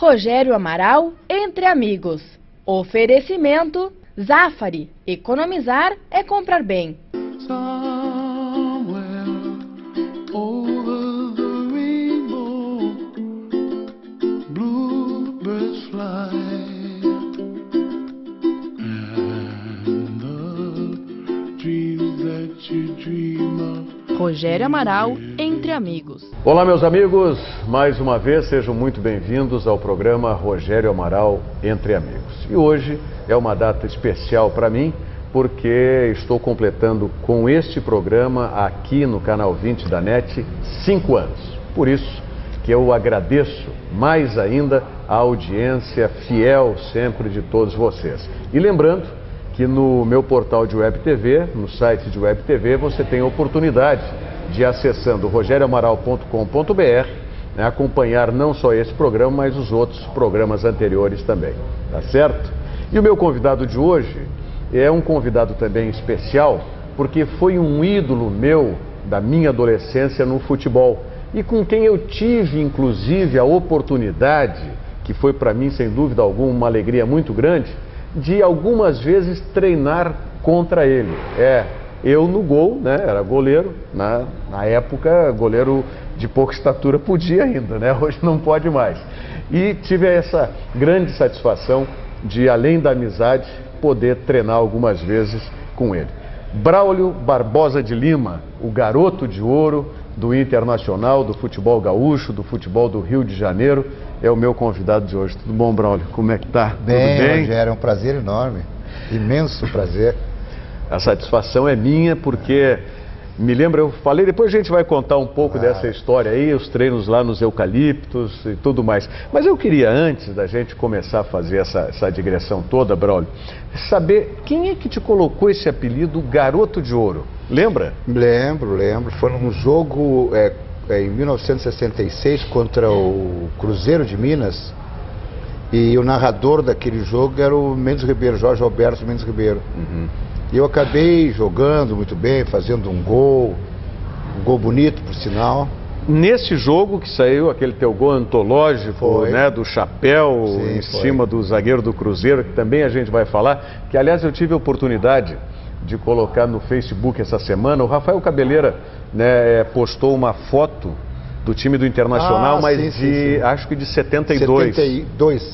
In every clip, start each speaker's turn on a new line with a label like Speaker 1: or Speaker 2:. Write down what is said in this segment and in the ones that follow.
Speaker 1: Rogério Amaral, Entre Amigos. Oferecimento Zafari. Economizar é comprar bem. Rogério Amaral, Entre Amigos.
Speaker 2: Olá, meus amigos, mais uma vez sejam muito bem-vindos ao programa Rogério Amaral, Entre Amigos. E hoje é uma data especial para mim, porque estou completando com este programa aqui no Canal 20 da NET 5 anos. Por isso que eu agradeço mais ainda a audiência fiel sempre de todos vocês. E lembrando que no meu portal de Web TV, no site de Web TV, você tem a oportunidade de, acessando rogerioamaral.com.br, acompanhar não só esse programa, mas os outros programas anteriores também, tá certo? E o meu convidado de hoje é um convidado também especial, porque foi um ídolo meu da minha adolescência no futebol, e com quem eu tive, inclusive, a oportunidade, que foi para mim, sem dúvida alguma, uma alegria muito grande, de algumas vezes treinar contra ele. Eu no gol, né, era goleiro, na época goleiro de pouca estatura podia ainda, né, hoje não pode mais. E tive essa grande satisfação de, além da amizade, poder treinar algumas vezes com ele. Braulio Barbosa de Lima, o garoto de ouro do Internacional, do futebol gaúcho, do futebol do Rio de Janeiro, é o meu convidado de hoje. Tudo bom, Braulio? Como é que tá?
Speaker 3: Bem,
Speaker 2: tudo bem?
Speaker 3: Rogério, é um prazer enorme, imenso prazer.
Speaker 2: A satisfação é minha, porque me lembra, eu falei, depois a gente vai contar um pouco dessa história aí, os treinos lá nos eucaliptos e tudo mais. Mas eu queria, antes da gente começar a fazer essa digressão toda, Braulio, saber quem é que te colocou esse apelido Garoto de Ouro. Lembra?
Speaker 3: Lembro. Foi num jogo em 1966 contra o Cruzeiro de Minas, e o narrador daquele jogo era o Mendes Ribeiro, Jorge Alberto Mendes Ribeiro. E eu acabei jogando muito bem, fazendo um gol bonito, por sinal.
Speaker 2: Nesse jogo que saiu aquele teu gol antológico, né, do chapéu. Sim, cima do zagueiro do Cruzeiro, que também a gente vai falar, que aliás eu tive a oportunidade de colocar no Facebook essa semana. O Rafael Cabeleira, né, postou uma foto do time do Internacional, mas sim. Acho que de 72.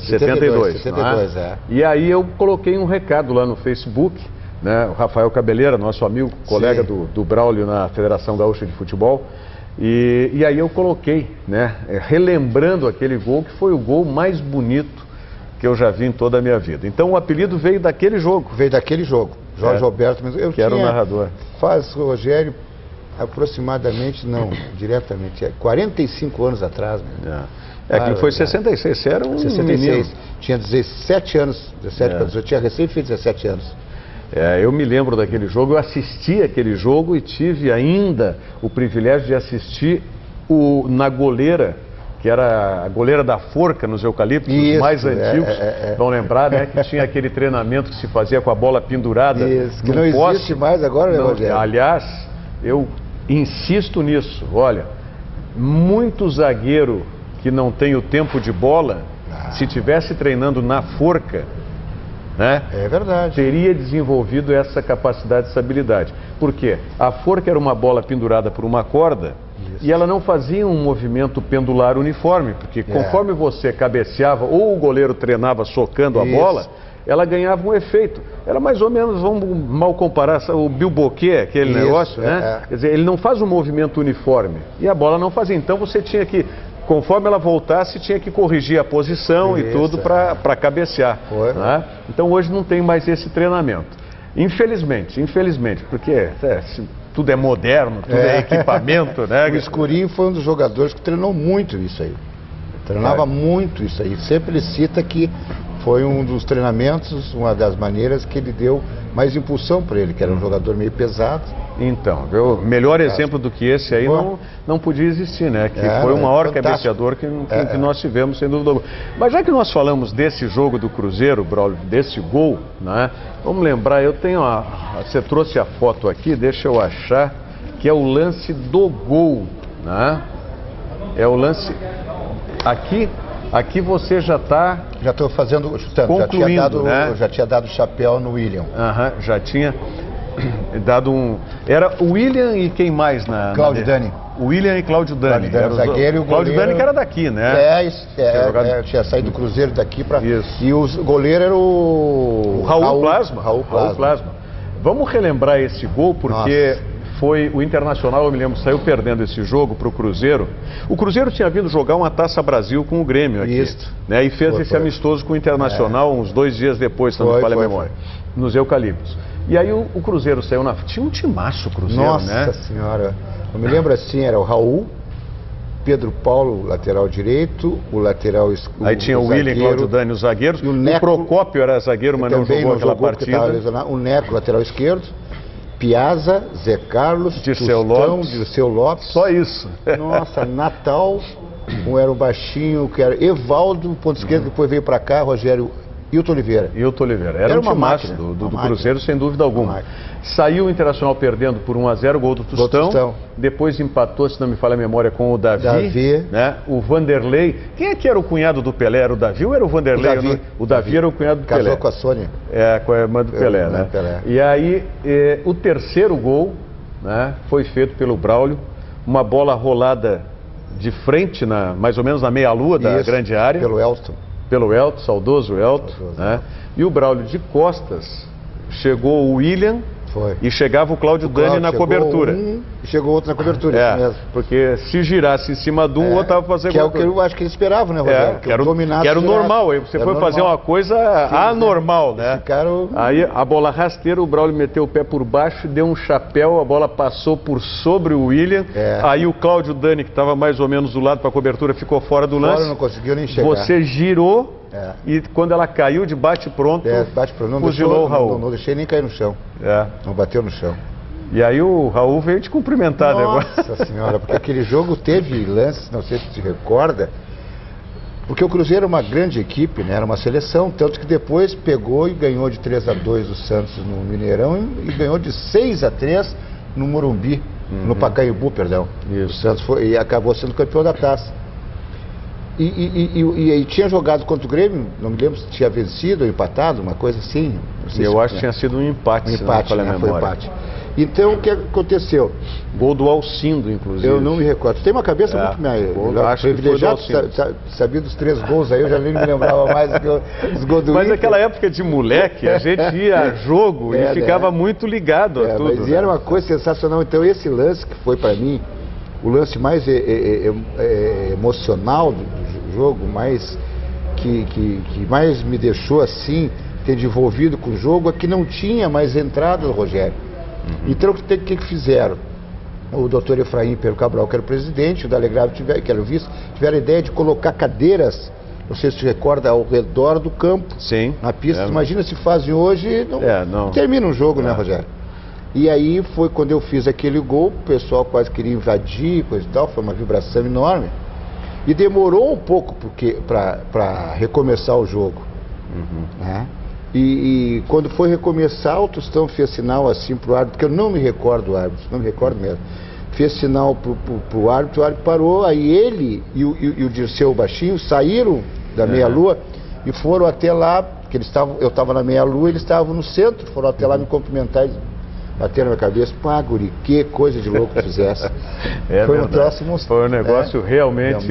Speaker 2: 72,
Speaker 3: é.
Speaker 2: E aí eu coloquei um recado lá no Facebook, né, o Rafael Cabeleira, nosso amigo, colega do Braulio na Federação Gaúcha de Futebol, e aí eu coloquei, né, relembrando aquele gol, que foi o gol mais bonito que eu já vi em toda a minha vida. Então o apelido veio daquele jogo. Jorge Alberto, mas que era o narrador.
Speaker 3: Faz, Rogério, aproximadamente, não, diretamente, 45 anos atrás. Né?
Speaker 2: Aquilo foi 66, você era um
Speaker 3: 66,
Speaker 2: menino.
Speaker 3: Tinha 17 anos, 17 para 18, tinha recém feito 17 anos.
Speaker 2: Eu me lembro daquele jogo, eu assisti aquele jogo e tive ainda o privilégio de assistir na goleira, que era a goleira da forca nos eucaliptos, os mais antigos, vão lembrar, né, que tinha aquele treinamento que se fazia com a bola pendurada.
Speaker 3: Isso, que não existe mais agora, né, Rogério?
Speaker 2: Aliás, eu insisto nisso, olha, muito zagueiro que não tem o tempo de bola, se tivesse treinando na forca, né,
Speaker 3: é verdade,
Speaker 2: teria desenvolvido essa capacidade, essa habilidade. Por quê? A forca era uma bola pendurada por uma corda. Isso. E ela não fazia um movimento pendular uniforme, porque conforme você cabeceava ou o goleiro treinava socando a bola, ela ganhava um efeito. Era mais ou menos, vamos mal comparar, o bilboquê, aquele negócio, né? Quer dizer, ele não faz um movimento uniforme e a bola não fazia. Então você tinha que, conforme ela voltasse, tinha que corrigir a posição e tudo para cabecear. Né? Então hoje não tem mais esse treinamento. Infelizmente, porque tudo é moderno, tudo é equipamento, né?
Speaker 3: O Escurinho foi um dos jogadores que treinou muito isso aí. Treinava muito isso aí. Sempre ele cita que foi um dos treinamentos, uma das maneiras que ele deu mais impulsão para ele, que era um jogador meio pesado.
Speaker 2: Então, o melhor exemplo do que esse aí não podia existir, né? Que foi o maior cabeceador que nós tivemos, sem dúvida alguma. Mas já que nós falamos desse jogo do Cruzeiro, Braulio, desse gol, né? Vamos lembrar, eu tenho você trouxe a foto aqui, deixa eu achar, que é o lance do gol, né? É o lance aqui. Aqui você já está...
Speaker 3: Já estou fazendo, chutando,
Speaker 2: concluindo,
Speaker 3: já tinha dado chapéu no William.
Speaker 2: Já tinha dado um... Era o William e quem mais na...
Speaker 3: Cláudio Dani.
Speaker 2: O William e Cláudio Dani.
Speaker 3: Cláudio Dani, zagueiro, e o
Speaker 2: Cláudio Dani que era daqui, né?
Speaker 3: Tinha saído do Cruzeiro daqui para...
Speaker 2: Isso.
Speaker 3: E o goleiro era o
Speaker 2: Raul Plasma.
Speaker 3: Raul Plasma.
Speaker 2: Vamos relembrar esse gol, porque... Foi o Internacional, eu me lembro, saiu perdendo esse jogo para o Cruzeiro. O Cruzeiro tinha vindo jogar uma Taça Brasil com o Grêmio aqui.
Speaker 3: Isso.
Speaker 2: Né, e fez esse amistoso com o Internacional uns 2 dias depois, se não me falha a memória. Nos Eucaliptos. E aí o Cruzeiro saiu na... Tinha um timaço o Cruzeiro, né?
Speaker 3: Nossa Senhora. Eu me lembro assim, era o Raul, Pedro Paulo, lateral direito, o lateral esquerdo.
Speaker 2: Aí tinha o William e Cláudio Dani, os zagueiros. O Procópio era zagueiro, mas não jogou aquela partida.
Speaker 3: O Neco, lateral esquerdo. Piazza, Zé Carlos,
Speaker 2: Dirceu
Speaker 3: Lopes.
Speaker 2: Só isso.
Speaker 3: Nossa, Natal, era o baixinho, que era Evaldo, ponto esquerdo, depois veio para cá, Rogério Hilton Oliveira.
Speaker 2: Era um timaço do Cruzeiro, sem dúvida alguma. Saiu o Internacional perdendo por 1-0, gol do Tostão. Depois empatou, se não me falha a memória, com o Davi. Né? O Vanderlei. Quem é que era o cunhado do Pelé? Era o Davi ou era o Vanderlei? O Davi era o cunhado do Pelé.
Speaker 3: Casou com a Sônia.
Speaker 2: Com a irmã do Pelé, né? E aí, o terceiro gol, né, foi feito pelo Braulio. Uma bola rolada de frente, mais ou menos na meia-lua da grande área. Pelo Elton, saudoso Elton. Né? E o Braulio de costas, chegou o William. E chegava o Cláudio Dani na cobertura.
Speaker 3: E chegou outro na cobertura, isso mesmo.
Speaker 2: Porque se girasse em cima de um, o outro estava fazendo...
Speaker 3: Que é o que eu acho que eles esperavam, né, Rogério?
Speaker 2: Que era o normal. Aí você foi fazer uma coisa anormal, né? Aí a bola rasteira, o Braulio meteu o pé por baixo, deu um chapéu, a bola passou por sobre o William. Aí o Cláudio Dani, que estava mais ou menos do lado para a cobertura, ficou fora do lance.
Speaker 3: Não conseguiu nem chegar.
Speaker 2: Você girou e quando ela caiu de bate-pronto, fuzilou o Raul.
Speaker 3: Não deixei nem cair no chão. Não bateu no chão.
Speaker 2: E aí o Raul veio te cumprimentar agora.
Speaker 3: Nossa Senhora, porque aquele jogo teve lances, não sei se você recorda, porque o Cruzeiro era uma grande equipe, né? Era uma seleção, tanto que depois pegou e ganhou de 3-2 do Santos no Mineirão e ganhou de 6-3 no Morumbi, no Pacaembu, perdão. O Santos e acabou sendo campeão da taça. E tinha jogado contra o Grêmio, não me lembro se tinha vencido ou empatado, uma coisa assim.
Speaker 2: Eu acho que tinha sido um empate,
Speaker 3: foi empate. Então, o que aconteceu?
Speaker 2: Gol do Alcindo, inclusive.
Speaker 3: Eu não me recordo. Tem uma cabeça muito privilegiada, sabia dos 3 gols aí, eu já nem me lembrava mais dos gols do Inter.
Speaker 2: Mas naquela época de moleque, a gente ia a jogo e ficava muito ligado a tudo.
Speaker 3: Mas era uma coisa sensacional. Então, esse lance que foi para mim o lance mais emocional do jogo, que mais me deixou assim, ter envolvido com o jogo, é que não tinha mais entrada do Rogério. Então o que fizeram? O doutor Efraim Pedro Cabral, que era o presidente, o Dalegrave, que era o vice, tiveram a ideia de colocar cadeiras, não sei se você recorda, ao redor do campo, na pista. Imagina se fazem hoje, não termina um jogo, né, Rogério? E aí foi quando eu fiz aquele gol, o pessoal quase queria invadir, coisa e tal, foi uma vibração enorme. E demorou um pouco para recomeçar o jogo. Né? E quando foi recomeçar, o Tostão fez sinal assim pro árbitro, porque eu não me recordo do árbitro, não me recordo mesmo. Fez sinal pro árbitro, o árbitro parou, aí ele e o Dirceu Baixinho saíram da meia-lua e foram até lá, porque eu estava na meia-lua, eles estavam no centro, foram até lá me cumprimentar e bateram na minha cabeça, pá, guri, que coisa de louco que fizesse. Foi um troço monstruoso.
Speaker 2: Foi um negócio realmente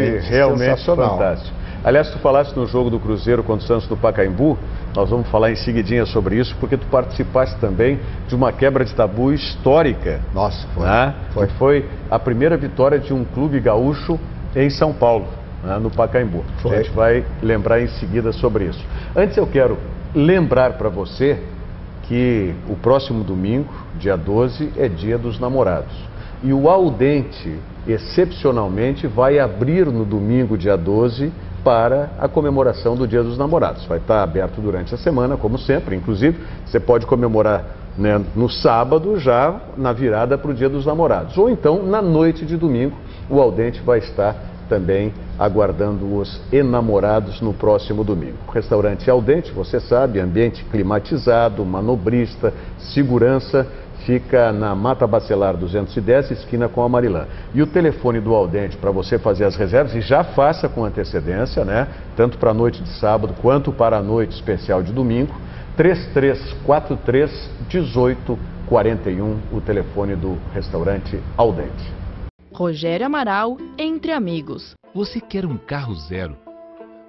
Speaker 2: fantástico. Aliás, tu falaste no jogo do Cruzeiro contra o Santos do Pacaembu, nós vamos falar em seguidinha sobre isso, porque tu participaste também de uma quebra de tabu histórica.
Speaker 3: Nossa, foi.
Speaker 2: Né? Foi a primeira vitória de um clube gaúcho em São Paulo, né, no Pacaembu. A gente vai lembrar em seguida sobre isso. Antes eu quero lembrar para você que o próximo domingo, dia 12, é dia dos namorados. E o Audente, excepcionalmente, vai abrir no domingo, dia 12, para a comemoração do Dia dos Namorados. Vai estar aberto durante a semana, como sempre. Inclusive, você pode comemorar, né, no sábado, já na virada para o Dia dos Namorados. Ou então, na noite de domingo, o Audente vai estar também aguardando os enamorados no próximo domingo. O restaurante Audente, você sabe, ambiente climatizado, manobrista, segurança, fica na Mata Bacelar 210, esquina com a Marilã. E o telefone do Aldente para você fazer as reservas, e já faça com antecedência, né? Tanto para a noite de sábado quanto para a noite especial de domingo, 3343-1841, o telefone do restaurante Aldente.
Speaker 1: Rogério Amaral, Entre Amigos.
Speaker 4: Você quer um carro zero?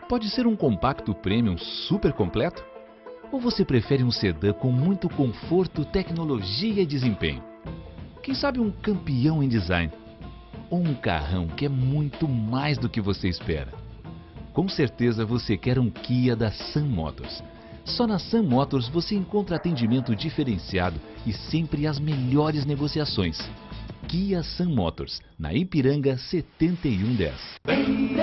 Speaker 4: Pode ser um compacto premium super completo? Ou você prefere um sedã com muito conforto, tecnologia e desempenho? Quem sabe um campeão em design? Ou um carrão que é muito mais do que você espera? Com certeza você quer um Kia da Sun Motors. Só na Sun Motors você encontra atendimento diferenciado e sempre as melhores negociações. Kia Sun Motors, na Ipiranga 7110.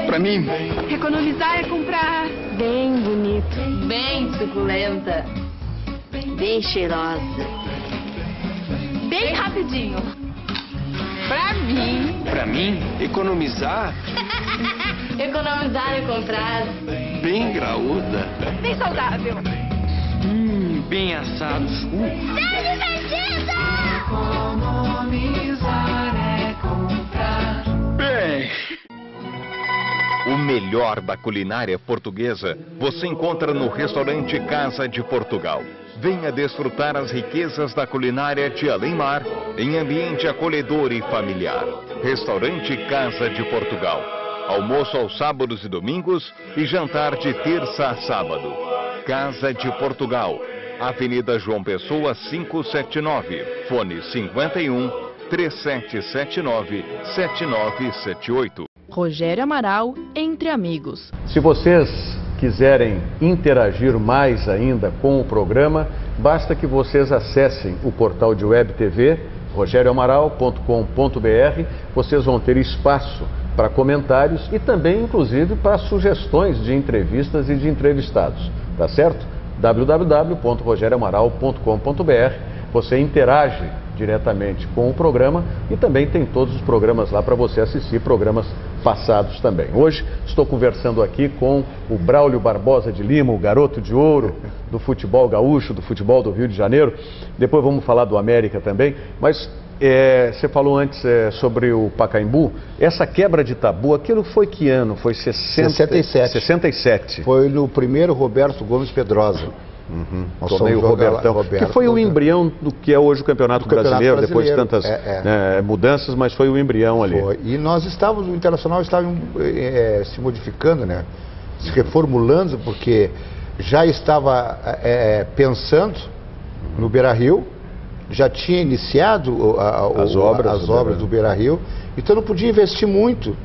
Speaker 5: Pra mim,
Speaker 6: Economizar é comprar
Speaker 7: Bem bonito,
Speaker 6: bem suculenta,
Speaker 7: bem cheirosa.
Speaker 6: bem rapidinho.
Speaker 5: pra mim, economizar,
Speaker 7: Economizar é comprar
Speaker 5: bem graúda,
Speaker 6: Bem saudável.
Speaker 5: bem assados. Bem,
Speaker 8: O melhor da culinária portuguesa você encontra no restaurante Casa de Portugal. Venha desfrutar as riquezas da culinária de Além-Mar em ambiente acolhedor e familiar. Restaurante Casa de Portugal. Almoço aos sábados e domingos e jantar de terça a sábado. Casa de Portugal. Avenida João Pessoa 579. Fone 51 3779 7978.
Speaker 1: Rogério Amaral, Entre Amigos.
Speaker 2: Se vocês quiserem interagir mais ainda com o programa, basta que vocês acessem o portal de web TV, rogerioamaral.com.br. Vocês vão ter espaço para comentários e também, inclusive, para sugestões de entrevistas e de entrevistados, tá certo? www.rogerioamaral.com.br. Você interage diretamente com o programa e também tem todos os programas lá para você assistir, programas passados também. Hoje estou conversando aqui com o Braulio Barbosa de Lima, o garoto de ouro do futebol gaúcho, do futebol do Rio de Janeiro. Depois vamos falar do América também, mas você falou antes sobre o Pacaembu. Essa quebra de tabu, aquilo foi que ano? Foi 67.
Speaker 3: Foi no primeiro Roberto Gomes Pedrosa.
Speaker 2: Torneio Robertão, que foi o embrião do que é hoje o Campeonato Brasileiro, depois de tantas mudanças, mas foi o embrião ali.
Speaker 3: Foi. E nós estávamos, o Internacional estava se modificando, né? Se reformulando, porque já estava pensando no Beira-Rio, já tinha iniciado as obras do Beira-Rio, então não podia investir muito.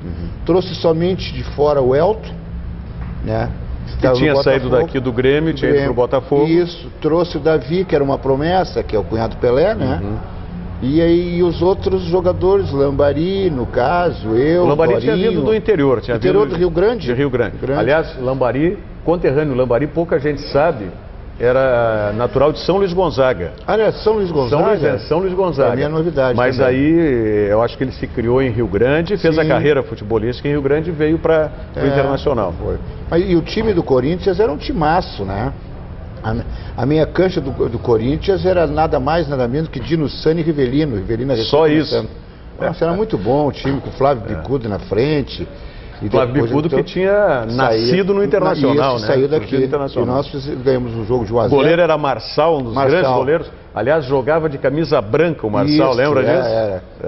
Speaker 3: Trouxe somente de fora o Elton, né?
Speaker 2: Que tinha saído daqui do Grêmio, tinha ido pro Botafogo.
Speaker 3: Isso, trouxe o Davi, que era uma promessa, que é o cunhado Pelé, né? E aí os outros jogadores, Lambari, no caso, eu,
Speaker 2: o Lambari
Speaker 3: Dorinho,
Speaker 2: tinha vindo do interior.
Speaker 3: Do Rio Grande.
Speaker 2: De Rio Grande. Aliás, Lambari, conterrâneo Lambari, pouca gente sabe, era natural de São Luís Gonzaga.
Speaker 3: Ah, é São Luís Gonzaga?
Speaker 2: São Luís Gonzaga.
Speaker 3: É a minha novidade.
Speaker 2: Mas
Speaker 3: também.
Speaker 2: aí, eu acho que ele se criou em Rio Grande, fez a carreira futebolística em Rio Grande e veio para o Internacional.
Speaker 3: Foi. E o time do Corinthians era um timaço, né? A minha cancha do Corinthians era nada mais, nada menos que Dino Sani e Rivelino.
Speaker 2: Só isso.
Speaker 3: Nossa, era muito bom o time, com o Flávio Bicudo na frente.
Speaker 2: E Flávio Bicudo que tinha nascido no Internacional, né?
Speaker 3: Saiu daqui. E nós ganhamos um jogo de 1 a 0.
Speaker 2: O goleiro era Marçal, um dos grandes goleiros. Aliás, jogava de camisa branca o Marçal, lembra disso?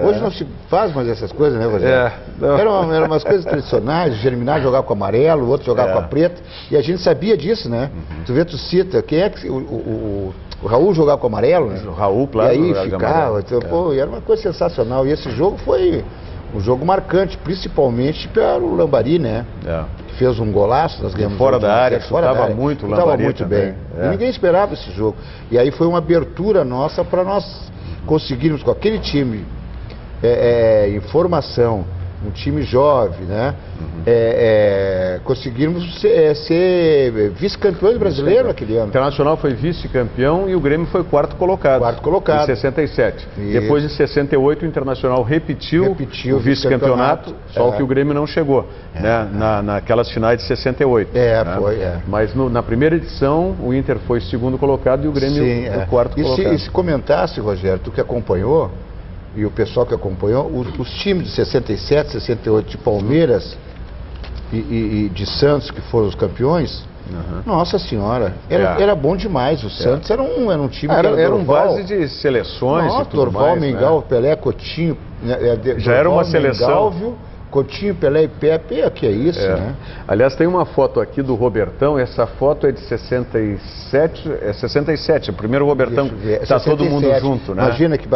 Speaker 3: Hoje não se faz mais essas coisas, né, Rogério? Eram umas coisas tradicionais, Germinar jogava com amarelo, o outro jogava com a preta, e a gente sabia disso, né? Tu vê, tu cita, quem é que... O Raul jogava com amarelo, né?
Speaker 2: O Raul, claro.
Speaker 3: E aí ficava, então, pô, era uma coisa sensacional. E esse jogo foi um jogo marcante, principalmente pelo Lambari, né? Que fez um golaço, nós ganhamos.
Speaker 2: Fora da área, chutava muito o Lambari.
Speaker 3: Estava muito bem. E ninguém esperava esse jogo. E aí foi uma abertura nossa para nós conseguirmos, com aquele time em formação, um time jovem, né? Conseguimos ser vice-campeões brasileiros naquele ano.
Speaker 2: O Internacional foi vice-campeão e o Grêmio foi quarto colocado.
Speaker 3: Quarto colocado.
Speaker 2: Em 67.
Speaker 3: Isso.
Speaker 2: Depois, em 68, o Internacional repetiu o vice-campeonato, só que o Grêmio não chegou, né? Naquelas finais de 68. Mas na primeira edição, o Inter foi segundo colocado e o Grêmio o quarto colocado.
Speaker 3: E se comentasse, Rogério, tu que acompanhou, e o pessoal que acompanhou, os times de 67, 68 de Palmeiras e de Santos, que foram os campeões, nossa senhora, era bom demais. O Santos era um time que
Speaker 2: era um base de seleções e tudo
Speaker 3: Dorval,
Speaker 2: mais,
Speaker 3: Mengal,
Speaker 2: né?
Speaker 3: Pelé, Coutinho.
Speaker 2: Já era uma seleção.
Speaker 3: Galvio, Coutinho, Pelé e Pepe, que é isso, né?
Speaker 2: Aliás, tem uma foto aqui do Robertão, essa foto é de 67, o primeiro Robertão, está todo mundo junto, né?
Speaker 3: Imagina que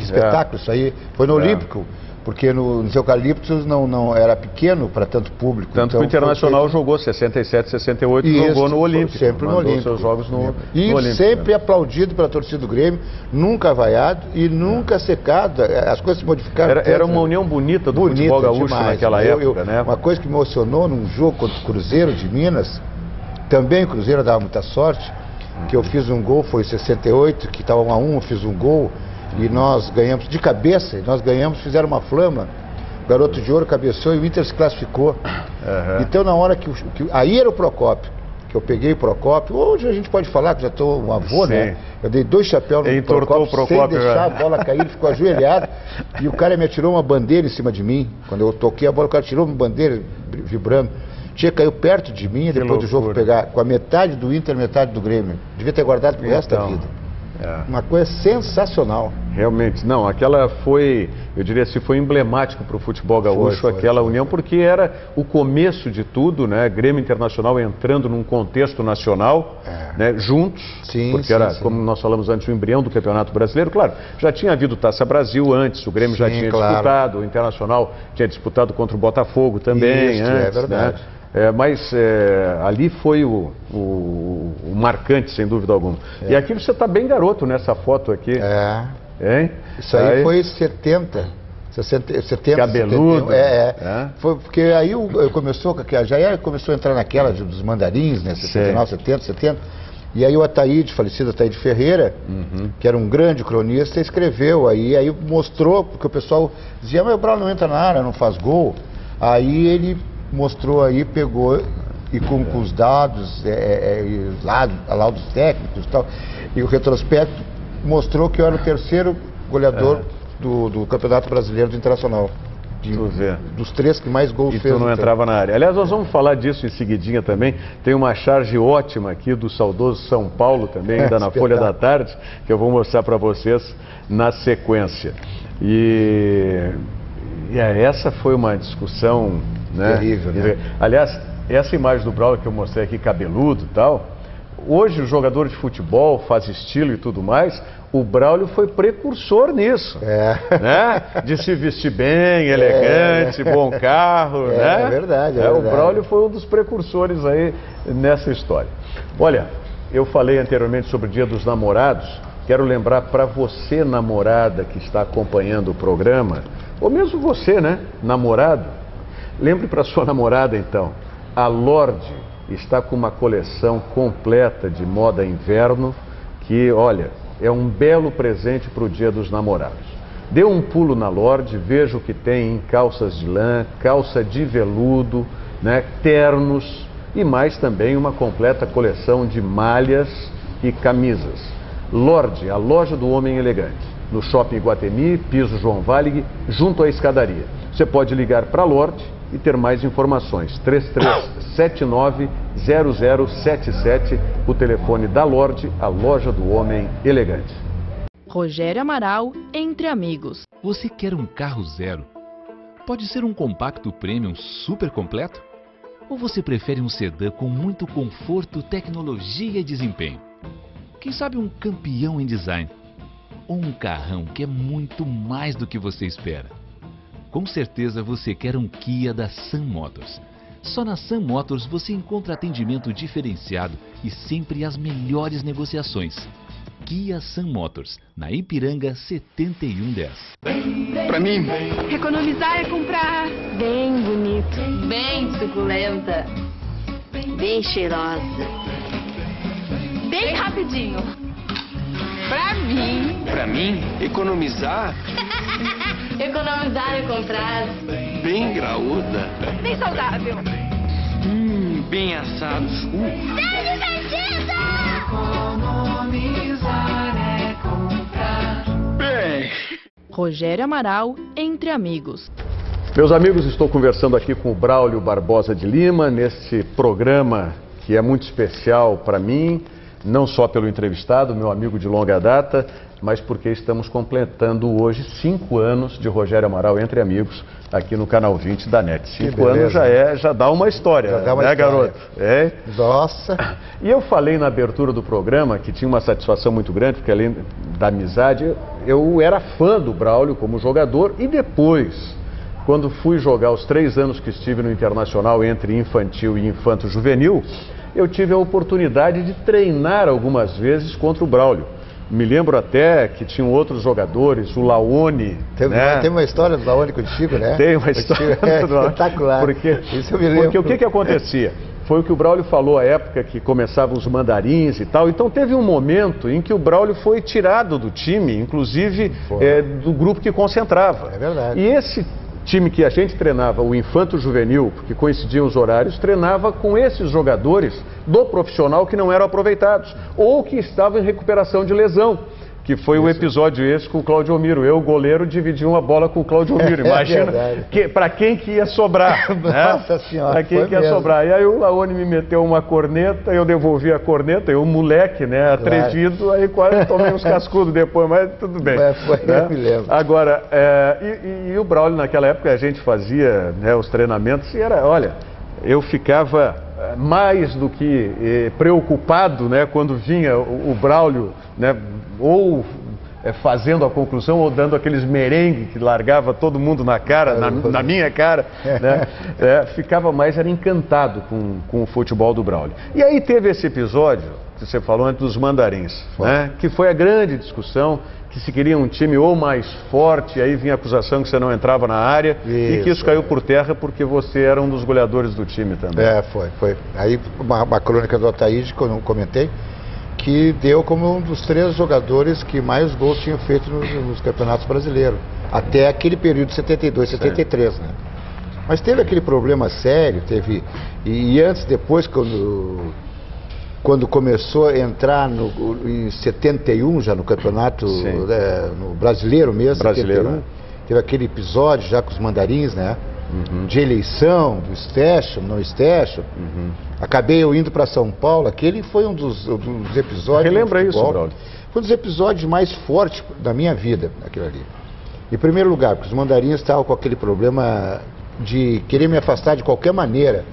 Speaker 3: espetáculo isso aí, foi no Olímpico, porque nos Eucaliptos não era pequeno para tanto público.
Speaker 2: Tanto que o Internacional jogou 67, 68, jogou no Olímpico.
Speaker 3: Sempre no Olímpico.
Speaker 2: Seus jogos no Olímpico.
Speaker 3: Sempre aplaudido pela torcida do Grêmio, nunca vaiado e nunca secado. As coisas se modificaram.
Speaker 2: Era uma união bonita do futebol gaúcho demais, naquela época, né?
Speaker 3: Uma coisa que me emocionou num jogo contra o Cruzeiro de Minas, também o Cruzeiro dava muita sorte, que eu fiz um gol, foi em 68, que estava 1 a 1, eu fiz um gol. E nós ganhamos de cabeça, fizeram uma flama, o Garoto de Ouro cabeceou e o Inter se classificou. Então na hora que aí era o Procópio, que eu peguei o Procópio, hoje a gente pode falar que já estou um avô, né? Eu dei 2 chapéus no Procópio sem deixar a bola cair, ele ficou ajoelhado e o cara me atirou uma bandeira em cima de mim. Quando eu toquei a bola, o cara tirou uma bandeira vibrando. Caiu perto de mim e depois do jogo pegar com a metade do Inter, metade do Grêmio. Devia ter guardado pro resto da vida. Uma coisa sensacional.
Speaker 2: Realmente, não, aquela foi, eu diria assim, foi emblemático para o futebol gaúcho, aquela união, porque era o começo de tudo, né? Grêmio Internacional entrando num contexto nacional, né? Juntos, porque era, como nós falamos antes, o embrião do Campeonato Brasileiro. Claro, já tinha havido Taça Brasil antes, o Grêmio já tinha disputado, o Internacional tinha disputado contra o Botafogo também antes,
Speaker 3: é verdade.
Speaker 2: Né? Mas ali foi o marcante, sem dúvida alguma. E aqui você está bem garoto nessa foto aqui. Hein?
Speaker 3: Isso aí foi 70.
Speaker 2: Cabeludo.
Speaker 3: Foi porque aí começou a entrar naquela dos mandarins, né? 69, 70. E aí o Ataíde, falecido Ataíde Ferreira, que era um grande cronista, escreveu aí mostrou, porque o pessoal dizia, mas o Braulio não entra na área, não faz gol. Aí ele mostrou aí, pegou e com os dados, laudos técnicos e tal, e o retrospecto mostrou que eu era o terceiro goleador do Campeonato Brasileiro do Internacional. Dos 3 que mais gols fez.
Speaker 2: E tu não entrava na área. Aliás, nós vamos falar disso em seguidinha também. Tem uma charge ótima aqui do saudoso São Paulo também, ainda na Folha da Tarde, que eu vou mostrar para vocês na sequência. E essa foi uma discussão, né?
Speaker 3: Terrível, né?
Speaker 2: Aliás, essa imagem do Braulio que eu mostrei aqui, cabeludo e tal, hoje o jogador de futebol faz estilo e tudo mais, o Braulio foi precursor nisso, né? De se vestir bem, elegante, bom carro, né?
Speaker 3: É verdade,
Speaker 2: O Braulio foi um dos precursores aí nessa história. Olha, eu falei anteriormente sobre o Dia dos Namorados, quero lembrar para você, namorada, que está acompanhando o programa, ou mesmo você, né, namorado, lembre para sua namorada então, a Lorde está com uma coleção completa de moda inverno que, olha, é um belo presente para o Dia dos Namorados. Dê um pulo na Lorde, veja o que tem em calças de lã, calça de veludo, né, ternos e mais também uma completa coleção de malhas e camisas. Lorde, a loja do homem elegante. No Shopping Iguatemi, piso João Valig, junto à escadaria. Você pode ligar para a Lorde e ter mais informações. 3379-0077, o telefone da Lorde, a loja do homem elegante.
Speaker 1: Rogério Amaral, Entre Amigos.
Speaker 4: Você quer um carro zero? Pode ser um compacto premium super completo? Ou você prefere um sedã com muito conforto, tecnologia e desempenho? Quem sabe um campeão em design? Ou um carrão que é muito mais do que você espera? Com certeza você quer um Kia da Sun Motors. Só na Sun Motors você encontra atendimento diferenciado e sempre as melhores negociações. Kia Sun Motors, na Ipiranga 7110.
Speaker 5: Pra mim,
Speaker 6: Economizar é comprar.
Speaker 7: Bem bonito. Bem suculenta. Bem cheirosa.
Speaker 6: Bem rapidinho.
Speaker 5: pra mim, economizar,
Speaker 7: Economizar é comprar.
Speaker 5: bem graúda,
Speaker 6: Bem saudável.
Speaker 5: bem assados. Bem,
Speaker 1: Rogério Amaral, Entre Amigos.
Speaker 2: Meus amigos, estou conversando aqui com o Braulio Barbosa de Lima, nesse programa que é muito especial para mim, não só pelo entrevistado, meu amigo de longa data, mas porque estamos completando hoje 5 anos de Rogério Amaral Entre Amigos, aqui no Canal 20 da NET. 5 anos já dá uma história,
Speaker 3: Já dá uma
Speaker 2: né,
Speaker 3: história.
Speaker 2: garoto? É?
Speaker 3: Nossa.
Speaker 2: E eu falei na abertura do programa que tinha uma satisfação muito grande, porque além da amizade, eu era fã do Braulio como jogador e depois, quando fui jogar os 3 anos que estive no Internacional entre infantil e infanto-juvenil, eu tive a oportunidade de treinar algumas vezes contra o Braulio. Me lembro até que tinham outros jogadores, o Laone.
Speaker 3: Tem uma história do Laone contigo, né?
Speaker 2: Tem uma história do Laone.
Speaker 3: Espetacular.
Speaker 2: Porque,
Speaker 3: isso eu me lembro.
Speaker 2: porque o que acontecia? Foi o que o Braulio falou à época que começavam os mandarins e tal. Então teve um momento em que o Braulio foi tirado do time, inclusive do grupo que concentrava.
Speaker 3: É verdade.
Speaker 2: E esse time que a gente treinava, o Infanto Juvenil, porque coincidiam os horários, treinava com esses jogadores do profissional que não eram aproveitados ou que estavam em recuperação de lesão. Que foi o episódio esse com o Claudio Miro. Eu, goleiro, dividi uma bola com o Claudio Miro. Imagina para quem que ia sobrar.
Speaker 3: Nossa Senhora.
Speaker 2: Para quem que ia sobrar. E aí o Laone me meteu uma corneta, eu devolvi a corneta, eu, moleque, né, atrevido, aí quase tomei uns cascudos depois, mas tudo bem.
Speaker 3: Eu me lembro.
Speaker 2: Agora, e o Braulio naquela época a gente fazia, né, os treinamentos e era, olha, eu ficava mais do que preocupado, né, quando vinha o Braulio, né, ou fazendo a conclusão ou dando aqueles merengue que largava todo mundo na cara, na minha cara, né, ficava mais, era encantado com o futebol do Braulio. E aí teve esse episódio que você falou antes dos mandarins, né, que foi a grande discussão, que se queria um time ou mais forte, aí vinha a acusação que você não entrava na área, e que isso caiu por terra porque você era um dos goleadores do time também.
Speaker 3: Foi. Aí uma crônica do Ataíde, que eu não comentei, que deu como um dos 3 jogadores que mais gols tinham feito nos campeonatos brasileiros. Até aquele período de 72, 73, né? Mas teve aquele problema sério, e antes, depois, quando começou a entrar em 71, já no campeonato no brasileiro mesmo, 71, teve aquele episódio já com os mandarins, né? De eleição, do Stechel, não Stechel. Acabei eu indo para São Paulo, aquele foi um dos episódios.
Speaker 2: Relembra isso, Braulio.
Speaker 3: Foi um dos episódios mais fortes da minha vida, aquilo ali. Em primeiro lugar, porque os mandarins estavam com aquele problema de querer me afastar de qualquer maneira.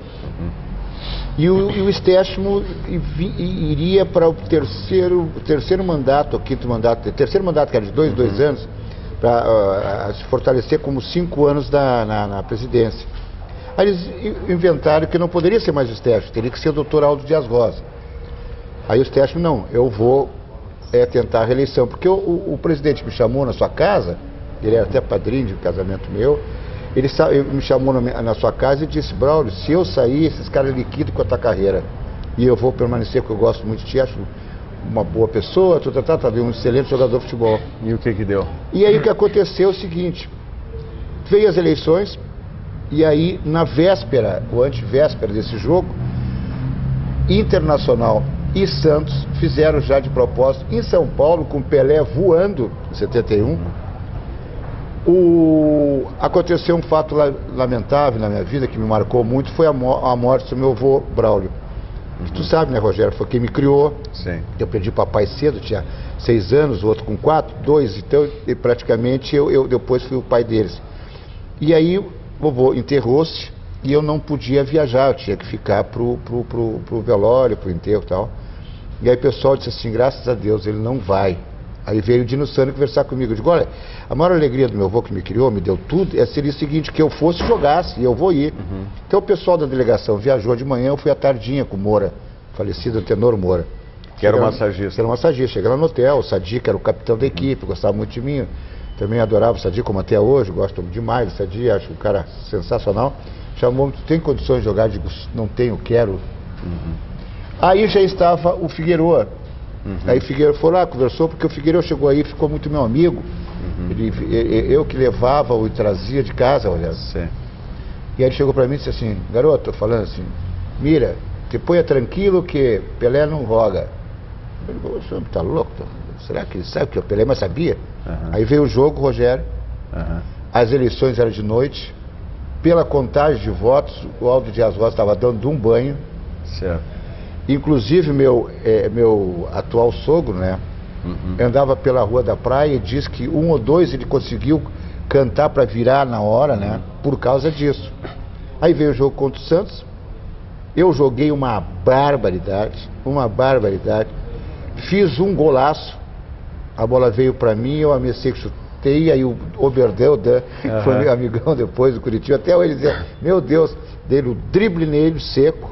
Speaker 3: E o Stechel iria para o terceiro mandato, ou quinto mandato, terceiro mandato, que era de 2 anos, para se fortalecer como 5 anos na presidência. Aí eles inventaram que não poderia ser mais o Stechel, teria que ser o Dr. Aldo Dias Rosa. Aí o Stechel, não, eu vou tentar a reeleição, porque o presidente me chamou na sua casa, ele era até padrinho de um casamento meu, ele me chamou na sua casa e disse: Braulio, se eu sair, esses caras liquidam com a tua carreira. E eu vou permanecer, porque eu gosto muito de ti, acho uma boa pessoa, um excelente jogador de futebol.
Speaker 2: E o que deu?
Speaker 3: E aí o que aconteceu é o seguinte: veio as eleições, e aí na véspera, ou antevéspera desse jogo, Internacional e Santos fizeram já de propósito, em São Paulo, com Pelé voando, em 71, aconteceu um fato lamentável na minha vida, que me marcou muito, foi a morte do meu avô Braulio. Tu sabe, né, Rogério? Foi quem me criou.
Speaker 2: Sim.
Speaker 3: Eu perdi papai cedo, tinha 6 anos, o outro com 4, 2, então praticamente eu depois fui o pai deles. E aí o vovô enterrou-se e eu não podia viajar, eu tinha que ficar pro velório, pro enterro e tal. E aí o pessoal disse assim: graças a Deus, ele não vai. Aí veio o Dino Sano conversar comigo. Eu digo: olha, a maior alegria do meu avô que me criou, me deu tudo, seria o seguinte, que eu fosse e jogasse, e eu vou ir. Então o pessoal da delegação viajou de manhã, eu fui à tardinha com o Moura, falecido Tenor Moura.
Speaker 2: Que era o massagista.
Speaker 3: Que era o massagista. Cheguei lá no hotel, o Sadi, que era o capitão da equipe, gostava muito de mim. Também adorava o Sadi, como até hoje, gosto demais do Sadi, acho um cara sensacional. Chamou, tu tem condições de jogar? Digo, não tenho, quero. Aí já estava o Figueroa. Aí o Figueroa foi lá, conversou, porque o Figueroa chegou aí, ficou muito meu amigo. Eu que levava e trazia de casa, olha.
Speaker 2: Sim.
Speaker 3: E aí ele chegou pra mim e disse assim, garoto, falando assim, mira, te ponha tranquilo que Pelé não joga. Eu digo, o senhor tá louco? Será que ele sabe que o Pelé mais sabia? Aí veio o jogo, Rogério, as eleições eram de noite, pela contagem de votos, o Aldo Dias Rosa estava dando um banho.
Speaker 2: Certo.
Speaker 3: Inclusive meu atual sogro, né, andava pela Rua da Praia e disse que 1 ou 2 ele conseguiu cantar para virar na hora, né, por causa disso. Aí veio o jogo contra o Santos, eu joguei uma barbaridade, fiz um golaço, a bola veio para mim, eu amessei que chutei, aí o Oberdeldan, que foi meu amigão depois do Curitiba, até hoje ele dizia, meu Deus, dei o drible nele, seco,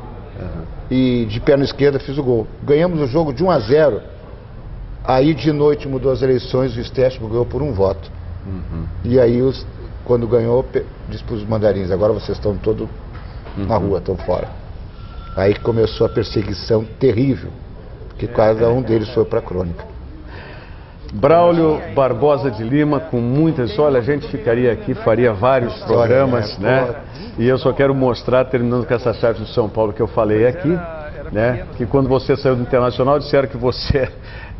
Speaker 3: e de perna esquerda fiz o gol. Ganhamos o jogo de 1-0, aí de noite mudou as eleições, o Estético ganhou por 1 voto. E aí, quando ganhou, disse para os mandarins, agora vocês estão todos na rua, estão fora. Aí começou a perseguição terrível, que cada um deles foi para a crônica.
Speaker 2: Braulio Barbosa de Lima, com muitas... Olha, a gente ficaria aqui, faria vários programas, né? E eu só quero mostrar, terminando com essa chave do São Paulo que eu falei aqui, né? Que quando você saiu do Internacional, disseram que você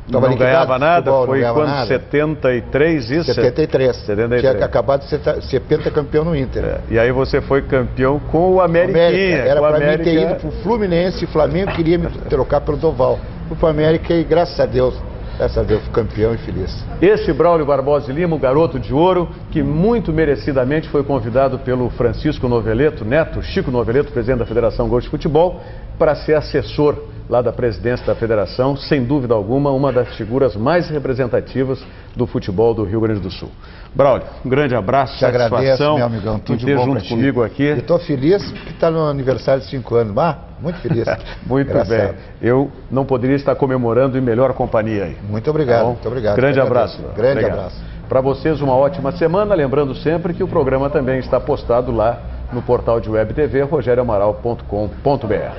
Speaker 2: não ganhava nada. Foi quando? 73, isso?
Speaker 3: 73. Tinha acabado de ser pentacampeão no Inter.
Speaker 2: E aí você foi campeão com o Ameriquinha.
Speaker 3: Era para mim ter ido pro Fluminense, o Flamengo queria me trocar pelo Doval. Fui pro América e graças a Deus fui campeão e feliz.
Speaker 2: Esse Braulio Barbosa de Lima, o garoto de ouro, que muito merecidamente foi convidado pelo Francisco Noveleto, neto, Chico Noveleto, presidente da Federação Gaúcha de Futebol, para ser assessor lá da presidência da federação, sem dúvida alguma, uma das figuras mais representativas do futebol do Rio Grande do Sul. Braulio, um grande abraço,
Speaker 3: satisfação. Agradeço, meu amigão, tudo de bom
Speaker 2: junto comigo aqui.
Speaker 3: Eu estou feliz porque está no aniversário de 5 anos. Muito feliz.
Speaker 2: Muito bem. Eu não poderia estar comemorando em melhor companhia aí.
Speaker 3: Muito obrigado, tá muito obrigado.
Speaker 2: Grande abraço.
Speaker 3: Grande abraço.
Speaker 2: Para vocês, uma ótima semana. Lembrando sempre que o programa também está postado lá no portal de web TV, rogerioamaral.com.br.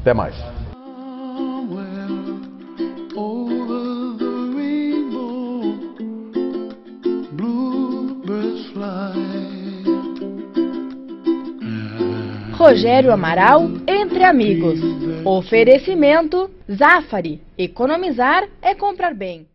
Speaker 2: Até mais.
Speaker 1: Rogério Amaral, Entre Amigos. Oferecimento Zafari. Economizar é comprar bem.